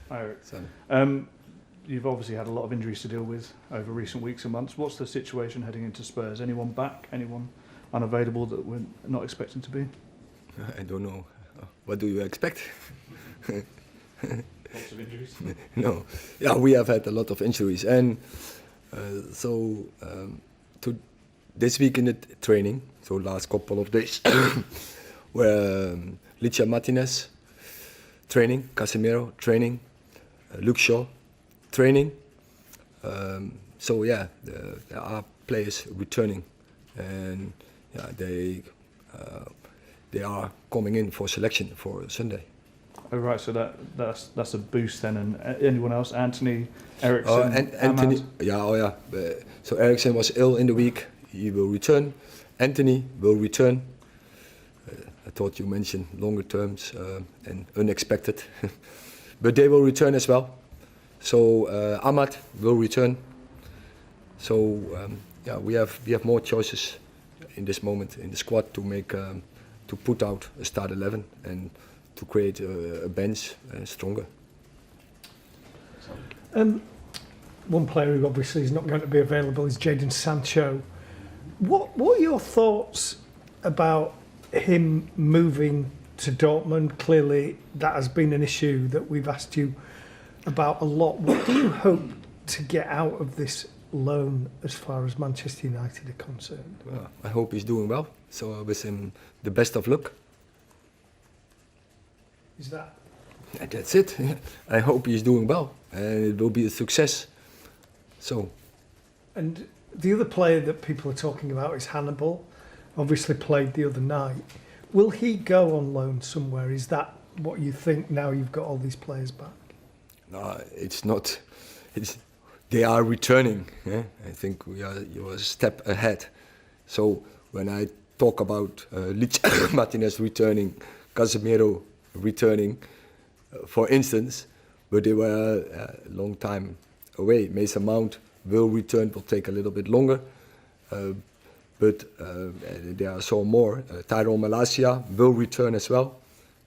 Hi, Eric. So, You've obviously had a lot of injuries to deal with over recent weeks and months. What's the situation heading into Spurs? Anyone back? Anyone unavailable that we're not expecting to be? I don't know. What do you expect? Lots of injuries. No. Yeah, we have had a lot of injuries. And to this week in the training, so last couple of days, where Licia Martinez training, Casemiro training, Luke Shaw training. So yeah, there are players returning, and yeah, they are coming in for selection for Sunday. Oh right, so that's a boost then. And anyone else? Anthony, Ericsson, And Anthony, Ahmad? So Ericsson was ill in the week. He will return. Anthony will return. I thought you mentioned longer terms and unexpected, but they will return as well. So Ahmad will return. So yeah, we have more choices in this moment in the squad to make to put out a start 11 and to create a bench stronger. One player who obviously is not going to be available is Jadon Sancho. What are your thoughts about him moving to Dortmund? Clearly, that has been an issue that we've asked you about a lot. What do you hope to get out of this loan as far as Manchester United are concerned? Well, I hope he's doing well. So I wish him the best of luck. Is that? And that's it. I hope he's doing well and it will be a success. So. And the other player that people are talking about is Hannibal. Obviously played the other night. Will he go on loan somewhere? Is that what you think now you've got all these players back? No, it's not. They are returning. Yeah? I think you're a step ahead. So when I talk about Licia Martinez returning, Casemiro returning, for instance, but they were a long time away. Mason Mount will return, will take a little bit longer. But there are some more. Tyrone Malacia will return as well.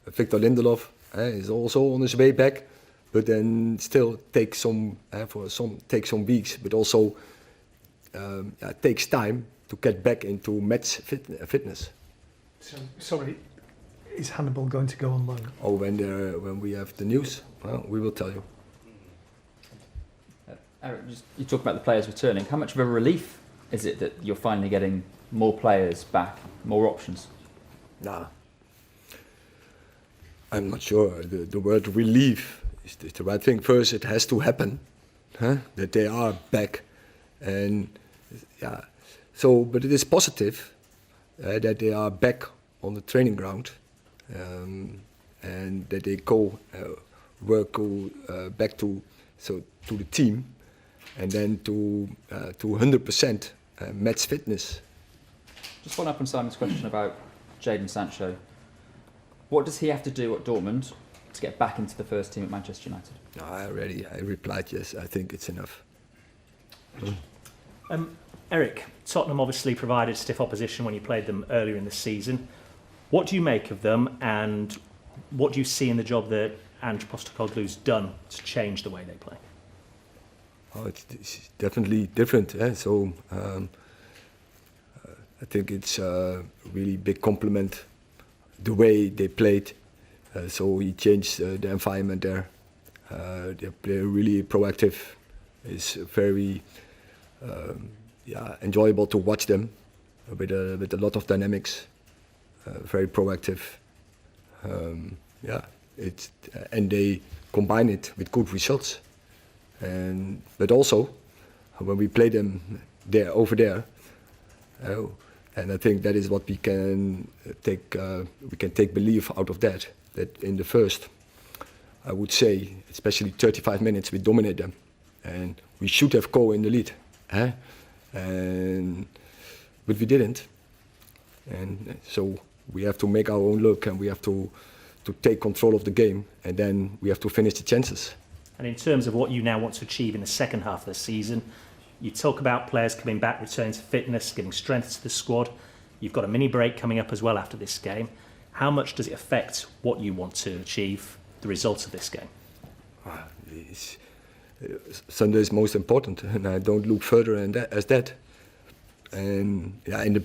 Victor Lindelof is also on his way back, but then still takes some weeks. But also takes time to get back into match fitness. So, sorry, is Hannibal going to go on loan? Oh, when we have the news, well, we will tell you. Eric, you talk about the players returning. How much of a relief is it that you're finally getting more players back, more options? Nah, I'm not sure. The word relief is the right thing. First, it has to happen, that they are back, and yeah. So, but it is positive that they are back on the training ground, and that they go back to the team, and then to 100%. Match fitness. Just following up on Simon's question about Jadon Sancho, what does he have to do at Dortmund to get back into the first team at Manchester United? No, I replied yes. I think it's enough. Eric, Tottenham obviously provided stiff opposition when you played them earlier in the season. What do you make of them, and what do you see in the job that Ange Postecoglou's done to change the way they play? Oh, it's definitely different. So I think it's a really big compliment the way they played. So he changed the environment there. They're really proactive. It's very enjoyable to watch them with a lot of dynamics. Very proactive. And they combine it with good results. But also, when we play them over there, and I think that is what we can take. We can take belief out of that. That in the first, I would say, especially 35 minutes, we dominate them, and we should have go in the lead, but we didn't. And so we have to make our own luck, and we have to take control of the game, and then we have to finish the chances. And in terms of what you now want to achieve in the second half of the season, you talk about players coming back, returning to fitness, giving strength to the squad. You've got a mini break coming up as well after this game. How much does it affect what you want to achieve, the results of this game? Sunday is most important, and I don't look further as that. And yeah, in the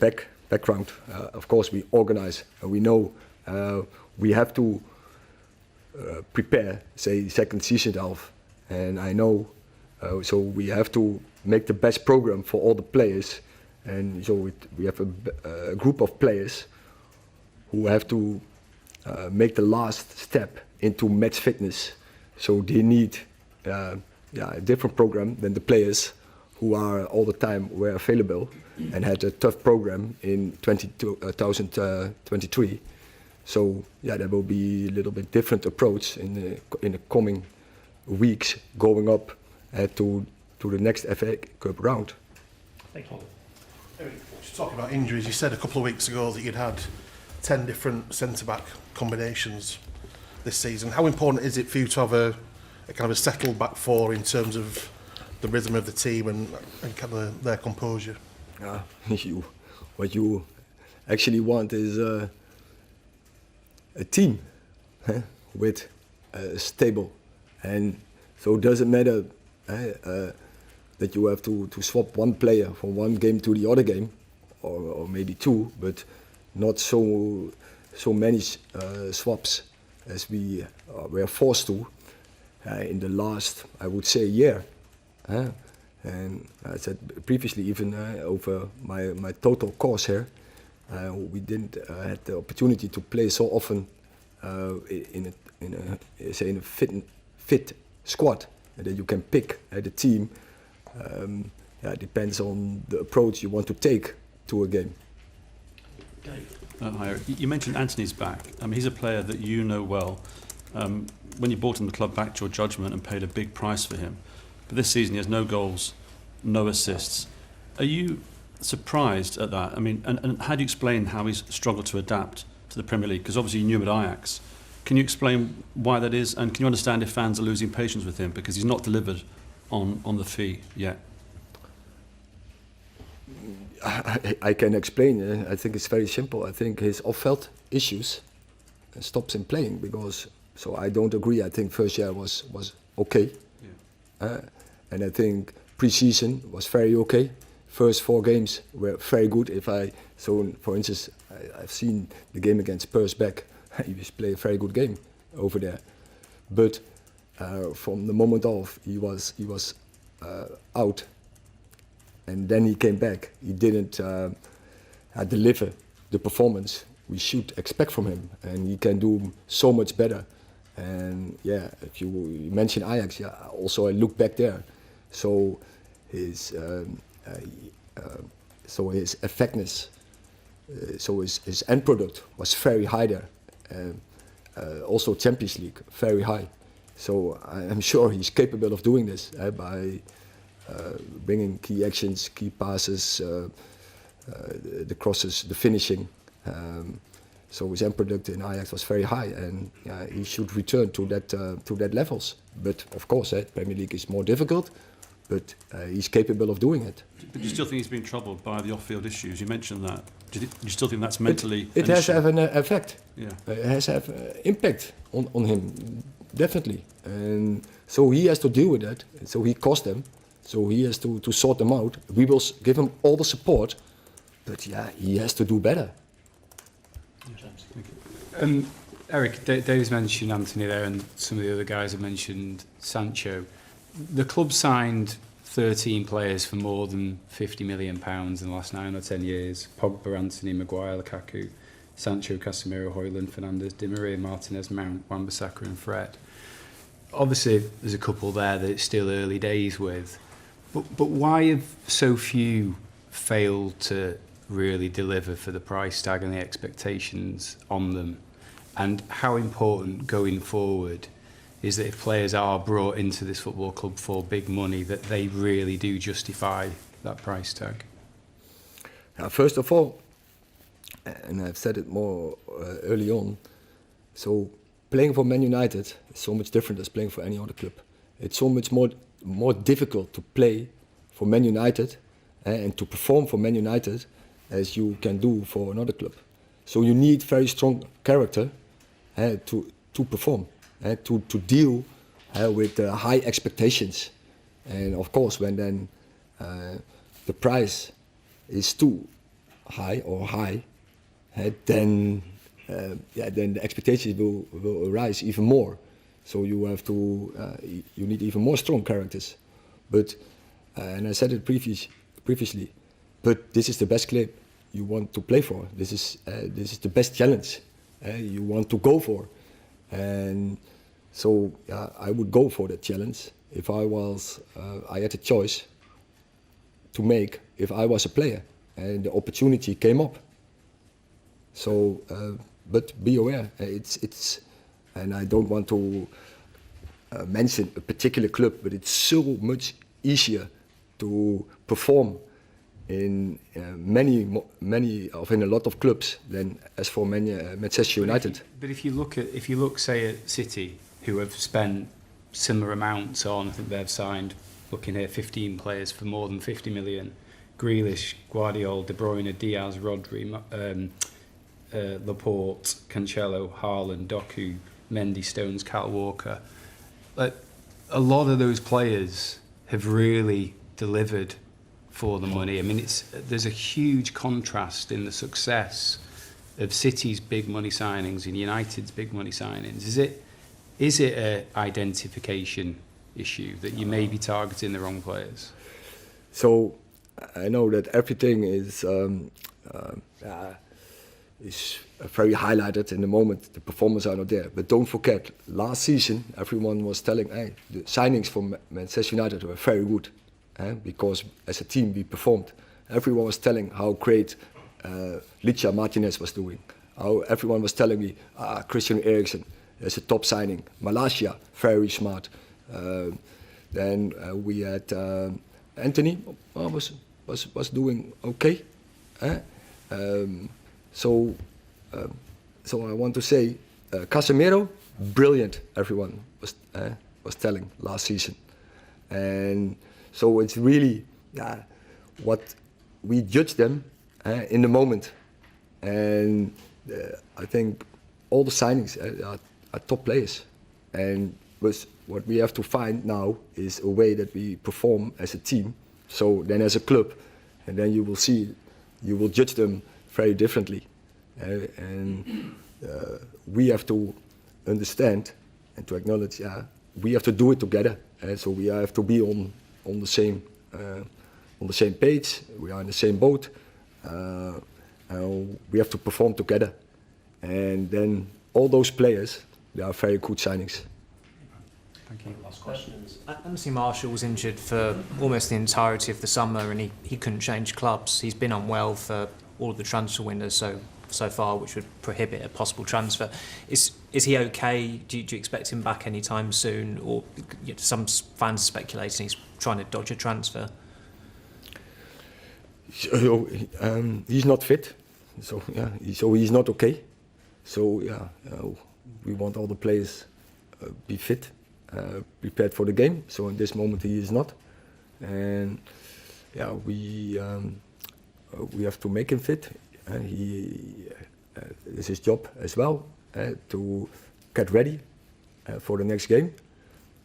background, of course, we organize, and we know we have to prepare, say, second season half. And I know, so we have to make the best program for all the players. And so we have a group of players who have to make the last step into match fitness. So they need a different program than the players who are all the time were available and had a tough program in 2023. So yeah, there will be a little bit different approach in the coming weeks going up to the next FA Cup round. Thank you. Just talking about injuries, you said a couple of weeks ago that you'd had 10 different centre-back combinations this season. How important is it for you to have a kind of a settled back four in terms of the rhythm of the team and kind of their composure? What you actually want is a team with stable, and so it doesn't matter that you have to swap one player from one game to the other game, or maybe two, but not so many swaps as we were forced to in the last, I would say, year. And I said previously, even over my total course here, we didn't had the opportunity to play so often in a fit squad, and that you can pick the team. It depends on the approach you want to take to a game. Hi, Eric. You mentioned Anthony's back. He's a player that you know well. When you bought him the club, backed your judgment and paid a big price for him. But this season he has no goals, no assists. Are you surprised at that? I mean, and how do you explain how he's struggled to adapt to the Premier League? Because obviously you knew him at Ajax. Can you explain why that is? And can you understand if fans are losing patience with him because he's not delivered on the fee yet? I can explain. I think it's very simple. I think his off-field issues stops him playing because. So I don't agree. I think first year was okay, and I think pre-season was very okay. First 4 games were very good. For instance, I've seen the game against Spurs back. He was playing a very good game over there, but from the moment off he was out. And then he came back. He didn't deliver the performance we should expect from him, and he can do so much better. And yeah, if you mention Ajax, also I look back there. So his effectiveness, so his end product was very high there. Also Champions League, very high. So I'm sure he's capable of doing this by. Bringing key actions, key passes, the crosses, the finishing. So his end product in Ajax was very high, and he should return to that levels. But of course, Premier League is more difficult, but he's capable of doing it. But you still think he's been troubled by the off-field issues? You mentioned that. Do you still think that's mentally? It has to have an effect. Yeah. It has to have impact on him, definitely. And so he has to deal with that. So he cost them. So he has to sort them out. We will give him all the support, but he has to do better. Eric, Dave's mentioned Anthony there, and some of the other guys have mentioned Sancho. The club signed 13 players for more than £50 million in the last 9 or 10 years. Pogba, Anthony, Maguire, Lukaku, Sancho, Casemiro, Højlund, Fernandes, Di Maria, Martinez, Mount, Wan-Bissaka and Fred. Obviously, there's a couple there that it's still early days with. But why have so few failed to really deliver for the price tag and the expectations on them? And how important going forward is that if players are brought into this football club for big money, that they really do justify that price tag? First of all, and I've said it more early on, so playing for Man United is so much different than playing for any other club. It's so much more difficult to play for Man United and to perform for Man United as you can do for another club. So you need very strong character to perform, to deal with high expectations. And of course, when then the price is too high or high, then the expectations will rise even more. So you have to you need even more strong characters. But and I said it previously, but this is the best club you want to play for. This is the best challenge you want to go for, and so I would go for that challenge if I had a choice to make if I was a player and the opportunity came up. So, but be aware, it's and I don't want to mention a particular club, but it's so much easier to perform in in a lot of clubs than as for Manchester United. But if you look, say, at City, who have spent similar amounts on, I think they've signed, looking here, 15 players for more than 50 million. Grealish, Guardiola, De Bruyne, Diaz, Rodri, Laporte, Cancelo, Haaland, Doku, Mendy, Stones, Kyle Walker. A lot of those players have really delivered for the money. I mean, there's a huge contrast in the success of City's big money signings and United's big money signings. Is it an identification issue that you may be targeting the wrong players? So I know that everything is very highlighted in the moment. The performers are not there. But don't forget, last season everyone was telling, hey, the signings from Manchester United were very good, because as a team we performed. Everyone was telling how great Licha Martinez was doing. How everyone was telling me, Christian Eriksen is a top signing. Malacia, very smart. Then we had Anthony, was doing okay. So I want to say, Casemiro, brilliant. Everyone was telling last season, and so it's really what we judge them in the moment, and I think all the signings are top players, and what we have to find now is a way that we perform as a team. So then as a club, and then you will judge them very differently. And we have to understand and to acknowledge, we have to do it together. So we have to be on the same page. We are in the same boat. We have to perform together. And then all those players, they are very good signings. Thank you. Last questions. Anthony Martial was injured for almost the entirety of the summer, and he couldn't change clubs. He's been unwell for all of the transfer windows so far, which would prohibit a possible transfer. Is he okay? Do you expect him back anytime soon? Or some fans speculating he's trying to dodge a transfer? So, he's not fit, so he's not okay. So we want all the players be fit, prepared for the game. So in this moment he is not, and we have to make him fit. It's his job as well to get ready for the next game.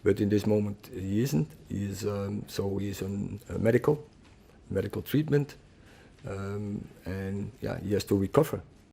But in this moment he isn't. He is on medical treatment, and he has to recover.